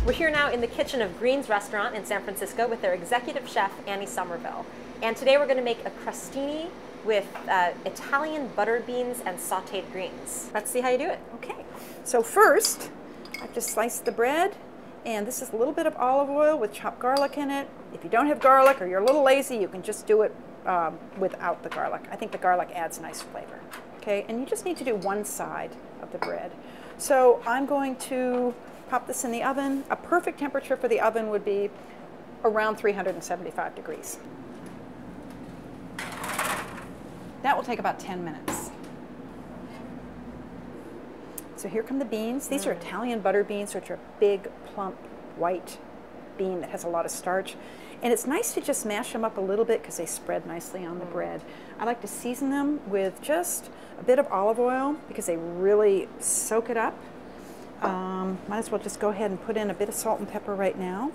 We're here now in the kitchen of Green's Restaurant in San Francisco with their executive chef, Annie Somerville. And today we're going to make a crostini with Italian buttered beans and sauteed greens. Let's see how you do it. Okay, so first I've just sliced the bread, and this is a little bit of olive oil with chopped garlic in it. If you don't have garlic or you're a little lazy, you can just do it without the garlic. I think the garlic adds nice flavor. Okay, and you just need to do one side of the bread. So I'm going to pop this in the oven. A perfect temperature for the oven would be around 375 degrees. That will take about 10 minutes. So here come the beans. These are Italian butter beans, which are a big, plump, white bean that has a lot of starch. And it's nice to just mash them up a little bit because they spread nicely on the bread. I like to season them with just a bit of olive oil because they really soak it up. Might as well just go ahead and put in a bit of salt and pepper right now.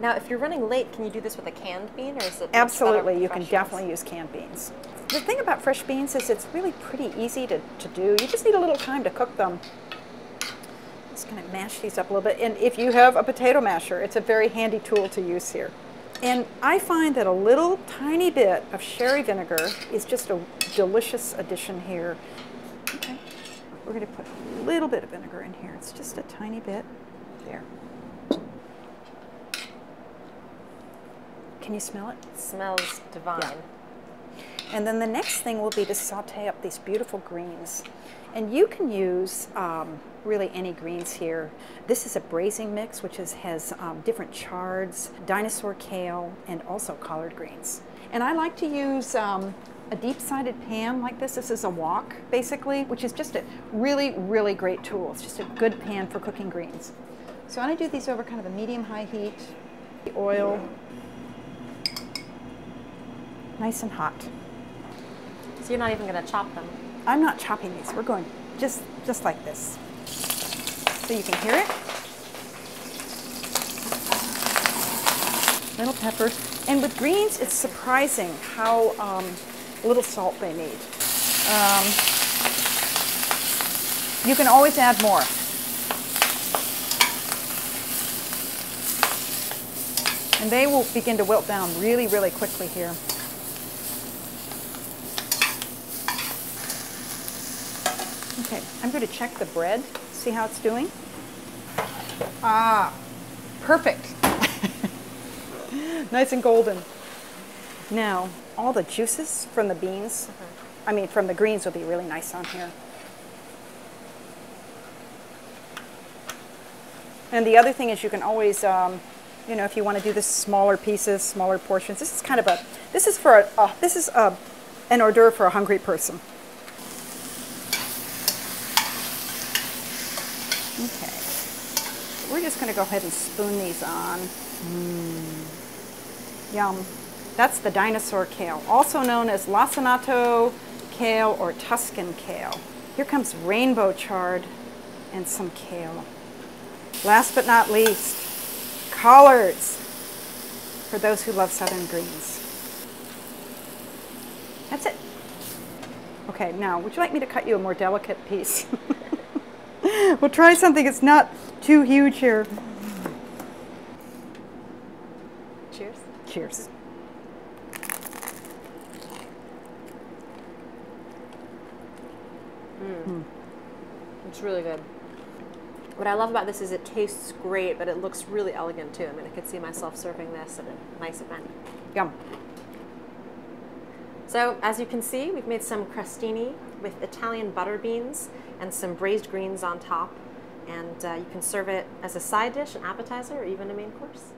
Now, if you're running late, can you do this with a canned bean, or is it? Absolutely, you can definitely use canned beans. The thing about fresh beans is it's really pretty easy to do. You just need a little time to cook them. Just going to mash these up a little bit. And if you have a potato masher, it's a very handy tool to use here. And I find that a little tiny bit of sherry vinegar is just a delicious addition here. Okay, we're going to put a little bit of vinegar in here. It's just a tiny bit. There. Can you smell it? It smells divine. Yeah. And then the next thing will be to saute up these beautiful greens. And you can use really any greens here. This is a braising mix, which has different chards, dinosaur kale, and also collard greens. And I like to use a deep-sided pan like this. This is a wok, basically, which is just a really, really great tool. It's just a good pan for cooking greens. So I'm going to do these over kind of a medium-high heat. The oil, nice and hot. So you're not even going to chop them? I'm not chopping these. We're going just like this. So you can hear it. Little pepper. And with greens, it's surprising how little salt they need. You can always add more. And they will begin to wilt down really, really quickly here. Okay, I'm going to check the bread, see how it's doing. Ah, perfect. Nice and golden. Now, all the juices from the beans, from the greens will be really nice on here. And the other thing is you can always, you know, if you want to do this smaller pieces, smaller portions, this is kind of a, this is an hors d'oeuvre for a hungry person. Okay, we're just going to go ahead and spoon these on. Yum. That's the dinosaur kale, also known as lacinato kale or Tuscan kale. Here comes rainbow chard and some kale. Last but not least, collards, for those who love southern greens. That's it. Okay, now, would you like me to cut you a more delicate piece? We'll try something that's not too huge here. Cheers. Cheers. It's really good. What I love about this is it tastes great, but it looks really elegant too. I mean, I could see myself serving this at a nice event. Yum. So, as you can see, we've made some crostini with Italian butter beans and some braised greens on top. And you can serve it as a side dish, an appetizer, or even a main course.